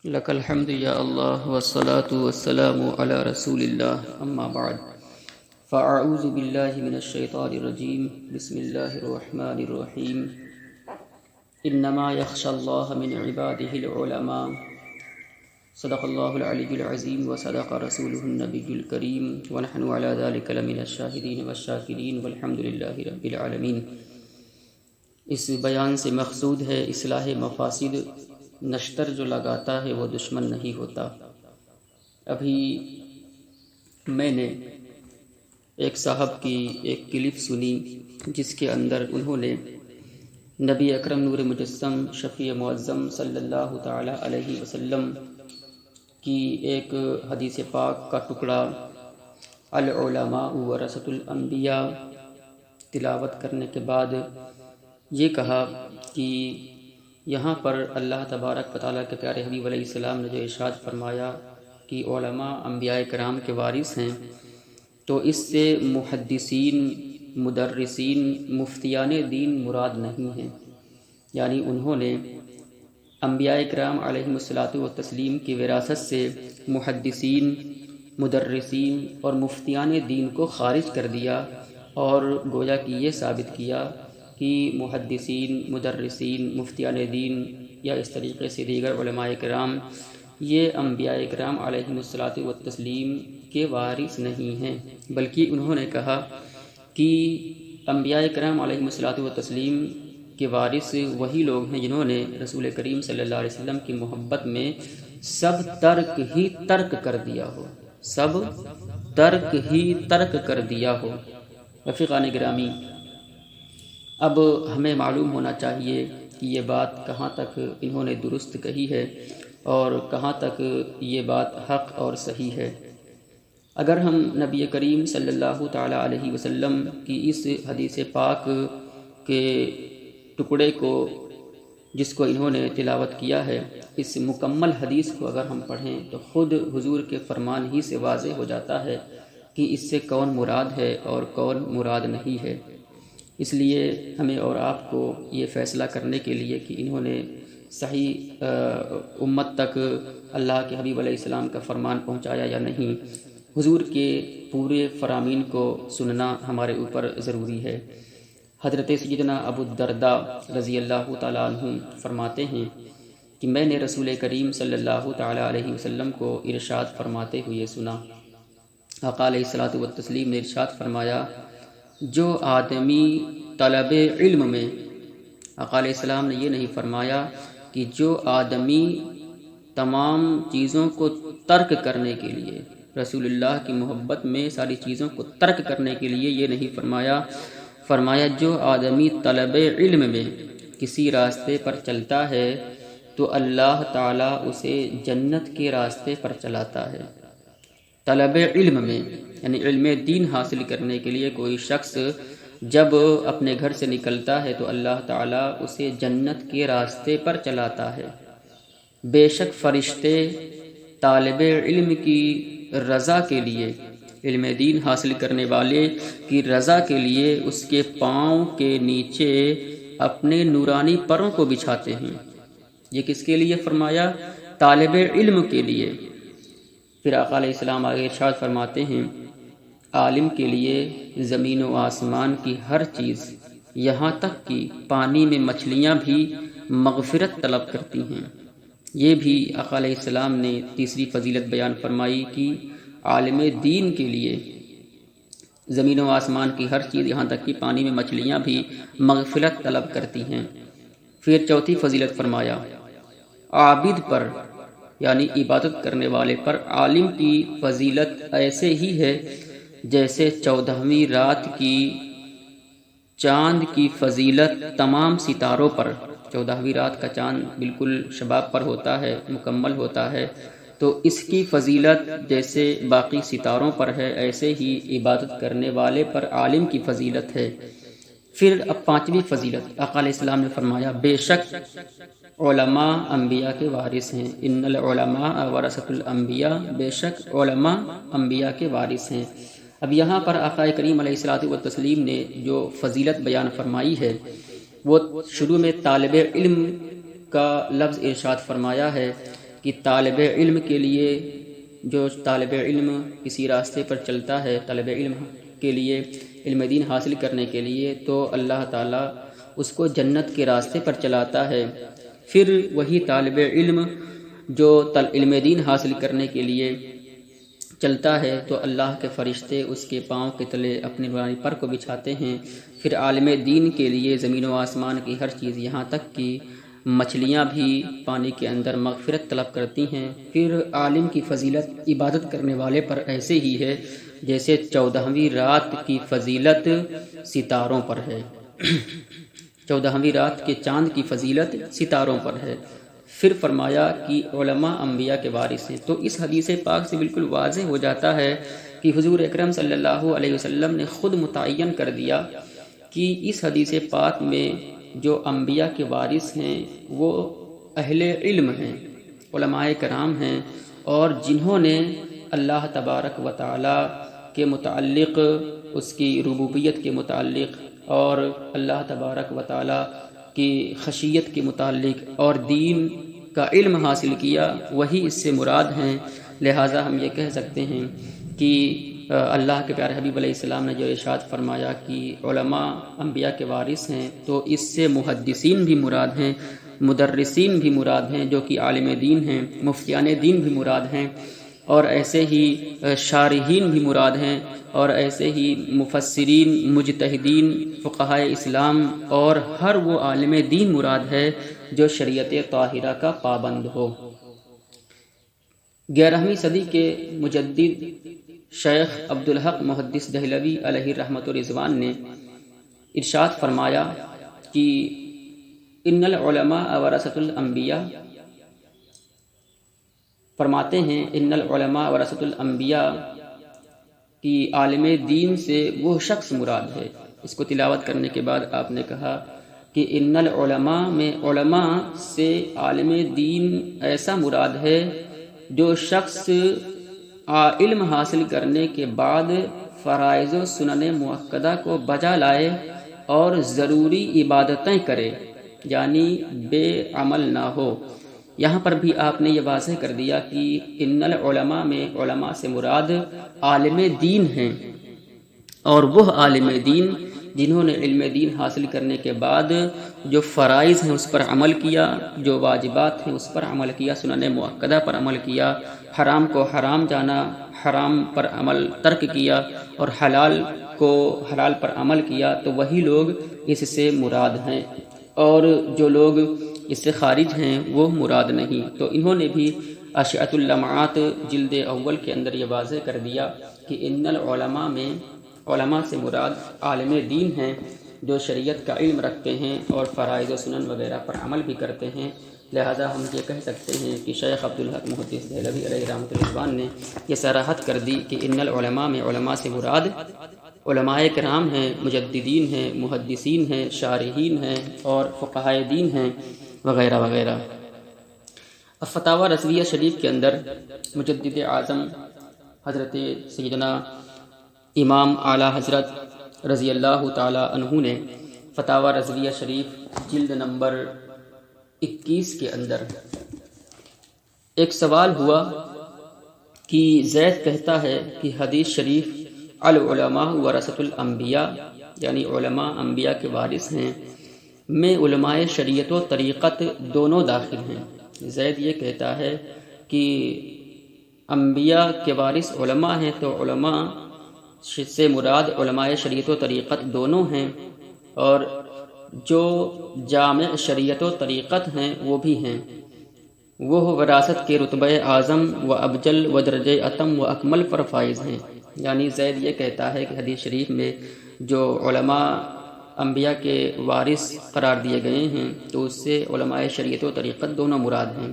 لك الحمد يا الله والصلاة والسلام على رسول الله أما بعد فأعوذ بالله من الشيطان الرجيم بسم الله الرحمن الرحيم إنما يخشى الله من عباده العلماء صدق الله العلي العظيم وصدق رسوله النبي الكريم ونحن على ذلك لمن الشاهدين والشاكرين والحمد لله رب العالمين۔ اس بیان سے مقصود ہے اصلاح مفاسد، نشتر جو لگاتا ہے وہ دشمن نہیں ہوتا۔ ابھی میں نے ایک صاحب کی ایک کلپ سنی جس کے اندر انہوں نے نبی اکرم نور مجسم شفیع معظم صلی اللہ تعالی علیہ وسلم کی ایک حدیث پاک کا ٹکڑا العلماء ورثۃ الانبیاء تلاوت کرنے کے بعد یہ کہا کہ یہاں پر اللہ تبارک و تعالیٰ کے پیارے حبیب علیہ السلام نے جو ارشاد فرمایا کہ علماء انبیاء کرام کے وارث ہیں، تو اس سے محدثین، مدرسین، مفتیان دین مراد نہیں ہیں۔ یعنی انہوں نے انبیاء کرام علیہم الصلاۃ والتسلیم کی وراثت سے محدثین، مدرسین اور مفتیان دین کو خارج کر دیا، اور گویا کہ یہ ثابت کیا کہ محدثین، مدرسین، مفتیان دین یا اس طریقے سے دیگر علماء کرام یہ انبیاء کرام علیہم الصلاۃ والتسلیم کے وارث نہیں ہیں، بلکہ انہوں نے کہا کہ انبیاء کرام علیہم الصلاۃ والتسلیم کے وارث وہی لوگ ہیں جنہوں نے رسول کریم صلی اللہ علیہ وسلم کی محبت میں سب ترک کر دیا ہو، سب ترک کر دیا ہو۔ رفیقان گرامی، اب ہمیں معلوم ہونا چاہیے کہ یہ بات کہاں تک انہوں نے درست کہی ہے اور کہاں تک یہ بات حق اور صحیح ہے۔ اگر ہم نبی کریم صلی اللہ تعالی علیہ وسلم کی اس حدیث پاک کے ٹکڑے کو، جس کو انہوں نے تلاوت کیا ہے، اس مکمل حدیث کو اگر ہم پڑھیں تو خود حضور کے فرمان ہی سے واضح ہو جاتا ہے کہ اس سے کون مراد ہے اور کون مراد نہیں ہے۔ اس لیے ہمیں اور آپ کو یہ فیصلہ کرنے کے لیے کہ انہوں نے صحیح امت تک اللہ کے حبیب علیہ السلام کا فرمان پہنچایا یا نہیں، حضور کے پورے فرامین کو سننا ہمارے اوپر ضروری ہے۔ حضرت سیدنا ابو الدرداء رضی اللہ تعالیٰ عنہ فرماتے ہیں کہ میں نے رسول کریم صلی اللہ تعالیٰ علیہ وسلم کو ارشاد فرماتے ہوئے سنا۔ آقا علیہ الصلاۃ والتسلیم نے ارشاد فرمایا، جو آدمی طلب علم میں، آقا علیہ السلام نے یہ نہیں فرمایا کہ جو آدمی تمام چیزوں کو ترک کرنے کے لیے، رسول اللہ کی محبت میں ساری چیزوں کو ترک کرنے کے لیے یہ نہیں فرمایا جو آدمی طلب علم میں کسی راستے پر چلتا ہے تو اللہ تعالیٰ اسے جنت کے راستے پر چلاتا ہے۔ طلب علم میں یعنی علم دین حاصل کرنے کے لیے کوئی شخص جب اپنے گھر سے نکلتا ہے تو اللہ تعالیٰ اسے جنت کے راستے پر چلاتا ہے۔ بے شک فرشتے طالب علم کی رضا کے لیے، علم دین حاصل کرنے والے کی رضا کے لیے اس کے پاؤں کے نیچے اپنے نورانی پروں کو بچھاتے ہیں۔ یہ کس کے لیے فرمایا؟ طالب علم کے لیے۔ پھر آقا علیہ السلام آگے ارشاد فرماتے ہیں، عالم کے لیے زمین و آسمان کی ہر چیز، یہاں تک کہ پانی میں مچھلیاں بھی مغفرت طلب کرتی ہیں۔ یہ بھی آقا علیہ السلام نے تیسری فضیلت بیان فرمائی کہ عالم دین کے لیے زمین و آسمان کی ہر چیز، یہاں تک کہ پانی میں مچھلیاں بھی مغفرت طلب کرتی ہیں۔ پھر چوتھی فضیلت فرمایا، عابد پر یعنی عبادت کرنے والے پر عالم کی فضیلت ایسے ہی ہے جیسے 14ویں رات کی چاند کی فضیلت تمام ستاروں پر، 14ویں رات کا چاند بالکل شباب پر ہوتا ہے، مکمل ہوتا ہے، تو اس کی فضیلت جیسے باقی ستاروں پر ہے ایسے ہی عبادت کرنے والے پر عالم کی فضیلت ہے۔ پھر اب پانچویں فضیلت، آقا علیہ السلام نے فرمایا، بے شک علماء انبیاء کے وارث ہیں، ان العلماء ورثۃ الانبیاء، بے شک علماء انبیاء کے وارث ہیں۔ اب یہاں پر آقا کریم علیہ الصلاۃ والتسلیم نے جو فضیلت بیان فرمائی ہے وہ شروع میں طالب علم کا لفظ ارشاد فرمایا ہے کہ طالب علم کے لیے، جو طالب علم کسی راستے پر چلتا ہے، طالب علم کے لیے علم دین حاصل کرنے کے لیے، تو اللہ تعالیٰ اس کو جنت کے راستے پر چلاتا ہے۔ پھر وہی طالب علم جو علم دین حاصل کرنے کے لیے چلتا ہے تو اللہ کے فرشتے اس کے پاؤں کے تلے اپنی نورانی پر کو بچھاتے ہیں۔ پھر عالم دین کے لیے زمین و آسمان کی ہر چیز، یہاں تک کہ مچھلیاں بھی پانی کے اندر مغفرت طلب کرتی ہیں۔ پھر عالم کی فضیلت عبادت کرنے والے پر ایسے ہی ہے جیسے 14ویں رات کی فضیلت ستاروں پر ہے 14ویں رات کے چاند کی فضیلت ستاروں پر ہے۔ پھر فرمایا کہ علماء انبیاء کے وارث ہیں۔ تو اس حدیث پاک سے بالکل واضح ہو جاتا ہے کہ حضور اکرم صلی اللہ علیہ وسلم نے خود متعین کر دیا کہ اس حدیث پاک میں جو انبیاء کے وارث ہیں وہ اہل علم ہیں، علماء کرام ہیں، اور جنہوں نے اللہ تبارک و تعالی کے متعلق، اس کی ربوبیت کے متعلق اور اللہ تبارک و تعالی کی خشیت کے متعلق اور دین کا علم حاصل کیا، وہی اس سے مراد ہیں۔ لہٰذا ہم یہ کہہ سکتے ہیں کہ اللہ کے پیارے حبیب علیہ السلام نے جو ارشاد فرمایا کہ علماء انبیاء کے وارث ہیں، تو اس سے محدثین بھی مراد ہیں، مدرسین بھی مراد ہیں جو کہ عالم دین ہیں، مفتیان دین بھی مراد ہیں، اور ایسے ہی شارحین بھی مراد ہیں، اور ایسے ہی مفسرین، مجتہدین، فقہائے اسلام اور ہر وہ عالم دین مراد ہے جو شریعت طاہرہ کا پابند ہو۔ 11ویں صدی کے مجدد شیخ عبدالحق محدث دہلوی علیہ رحمت و رضوان نے ارشاد فرمایا کہ ان العلماء ورثۃ الانبیاء، فرماتے ہیں ان العلماء ورثۃ الانبیاء کی عالم دین سے وہ شخص مراد ہے۔ اس کو تلاوت کرنے کے بعد آپ نے کہا کہ ان العلماء میں علماء سے عالم دین ایسا مراد ہے جو شخص علم حاصل کرنے کے بعد فرائض و سنن مؤکدہ کو بجا لائے اور ضروری عبادتیں کرے، یعنی بے عمل نہ ہو۔ یہاں پر بھی آپ نے یہ واضح کر دیا کہ ان العلماء میں علماء سے مراد عالم دین ہیں، اور وہ عالم دین جنہوں نے علم دین حاصل کرنے کے بعد جو فرائض ہیں اس پر عمل کیا، جو واجبات ہیں اس پر عمل کیا، سنن مؤکدہ پر عمل کیا، حرام کو حرام جانا، حرام پر عمل ترک کیا، اور حلال کو حلال پر عمل کیا، تو وہی لوگ اس سے مراد ہیں، اور جو لوگ اس سے خارج ہیں وہ مراد نہیں۔ تو انہوں نے بھی اشعۃ اللمعات جلد اول کے اندر یہ واضح کر دیا کہ ان العلماء میں علماء سے مراد عالم دین ہیں جو شریعت کا علم رکھتے ہیں اور فرائض و سنن وغیرہ پر عمل بھی کرتے ہیں۔ لہذا ہم یہ کہہ سکتے ہیں کہ شیخ عبدالحق محدث دہلوی علیہ رحمۃ الرضوان نے یہ صراحت کر دی کہ ان العلماء میں علماء سے مراد علماء کرام ہیں، مجددین ہیں، محدثین ہیں، شارحین ہیں اور فقہائے دین ہیں وغیرہ وغیرہ۔ اب فتاوی رضویہ شریف کے اندر مجدد اعظم حضرت سیدنا امام اعلیٰ حضرت رضی اللہ تعالی عنہ نے فتاوی رضویہ شریف جلد نمبر 21 کے اندر ایک سوال ہوا کہ زید کہتا ہے کہ حدیث شریف العلماء ورثۃ الانبیاء، یعنی علماء انبیاء کے وارث ہیں، میں علماء شریعت و طریقت دونوں داخل ہیں۔ زید یہ کہتا ہے کہ انبیاء کے وارث علماء ہیں، تو علماء سے مراد علماء شریعت و طریقت دونوں ہیں، اور جو جامع شریعت و طریقت ہیں وہ بھی ہیں، وہ وراثت کے رتبہ اعظم و ابجل و درجہ اتم و اکمل پر فائز ہیں۔ یعنی زید یہ کہتا ہے کہ حدیث شریف میں جو علماء انبیاء کے وارث قرار دیے گئے ہیں تو اس سے علماء شریعت و طریقت دونوں مراد ہیں،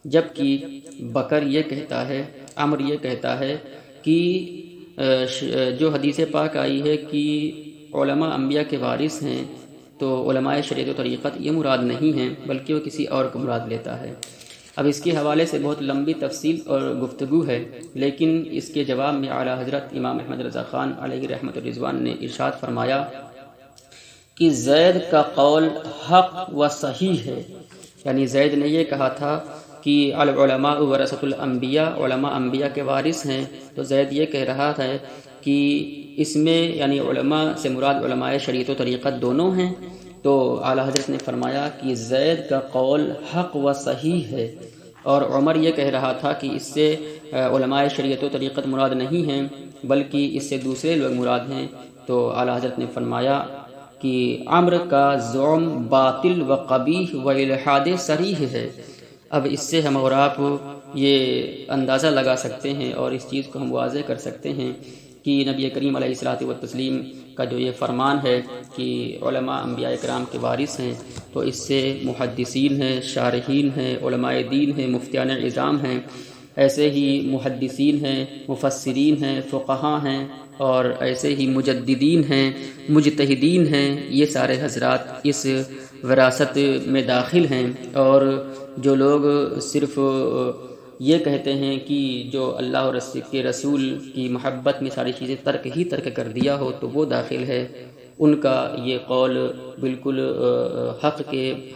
جبکہ بکر یہ کہتا ہے، عمر یہ کہتا ہے کہ جو حدیث پاک آئی ہے کہ علماء انبیاء کے وارث ہیں تو علماء شریعت و طریقت یہ مراد نہیں ہیں بلکہ وہ کسی اور کو مراد لیتا ہے۔ اب اس کے حوالے سے بہت لمبی تفصیل اور گفتگو ہے، لیکن اس کے جواب میں اعلیٰ حضرت امام احمد رضا خان علیہ رحمت الرضوان نے ارشاد فرمایا کہ زید کا قول حق و صحیح ہے۔ یعنی زید نے یہ کہا تھا کہ کہ العلماء ورثۃ الانبیاء، علماء انبیاء کے وارث ہیں، تو زید یہ کہہ رہا ہے کہ اس میں یعنی علماء سے مراد علماء شریعت و طریقت دونوں ہیں۔ تو اعلیٰ حضرت نے فرمایا کہ زید کا قول حق و صحیح ہے، اور عمر یہ کہہ رہا تھا کہ اس سے علماء شریعت و طریقت مراد نہیں ہیں بلکہ اس سے دوسرے لوگ مراد ہیں۔ تو اعلیٰ حضرت نے فرمایا کہ عمر کا زعم باطل و قبیح و الحاد صریح ہے۔ اب اس سے ہم اور آپ یہ اندازہ لگا سکتے ہیں اور اس چیز کو ہم واضح کر سکتے ہیں کہ نبی کریم علیہ الصلاۃ والتسلیم کا جو یہ فرمان ہے کہ علماء انبیاء کرام کے وارث ہیں، تو اس سے محدثین ہیں، شارحین ہیں، علماء دین ہیں، مفتیان عظام ہیں، ایسے ہی محدثین ہیں، مفسرین ہیں، فقہاء ہیں، اور ایسے ہی مجددین ہیں، مجتہدین ہیں، یہ سارے حضرات اس وراثت میں داخل ہیں۔ اور جو لوگ صرف یہ کہتے ہیں کہ جو اللہ اور اس کے رسول کی محبت میں ساری چیزیں ترک کر دیا ہو تو وہ داخل ہے، ان کا یہ قول بالکل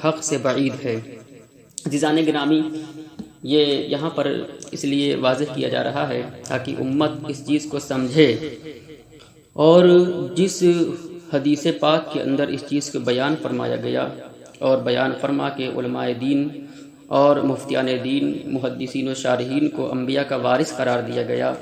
حق سے بعید ہے۔ عزیزان گرامی، یہ یہاں پر اس لیے واضح کیا جا رہا ہے تاکہ امت اس چیز کو سمجھے، اور جس حدیث پاک کے اندر اس چیز کو بیان فرمایا گیا اور بیان فرما کے علماء دین اور مفتیان دین، محدثین و شارحین کو انبیاء کا وارث قرار دیا گیا،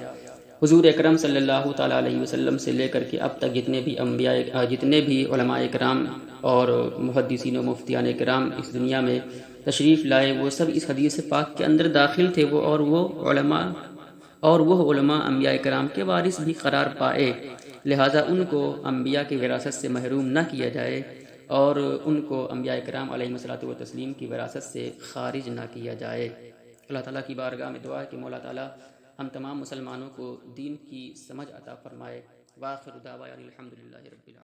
حضور اکرم صلی اللہ تعالیٰ علیہ وسلم سے لے کر کے اب تک جتنے بھی علماء کرام اور محدثین و مفتیان کرام اس دنیا میں تشریف لائے، وہ سب اس حدیث پاک کے اندر داخل تھے، وہ علماء انبیاء کرام کے وارث بھی قرار پائے، لہٰذا ان کو انبیاء کی وراثت سے محروم نہ کیا جائے اور ان کو انبیاء کرام علیہ الصلوۃ والتسلیم کی وراثت سے خارج نہ کیا جائے۔ اللہ تعالیٰ کی بارگاہ میں دعا ہے کہ مولا تعالیٰ ہم تمام مسلمانوں کو دین کی سمجھ عطا فرمائے۔ وآخر دعوانا الحمدللہ رب العالمین۔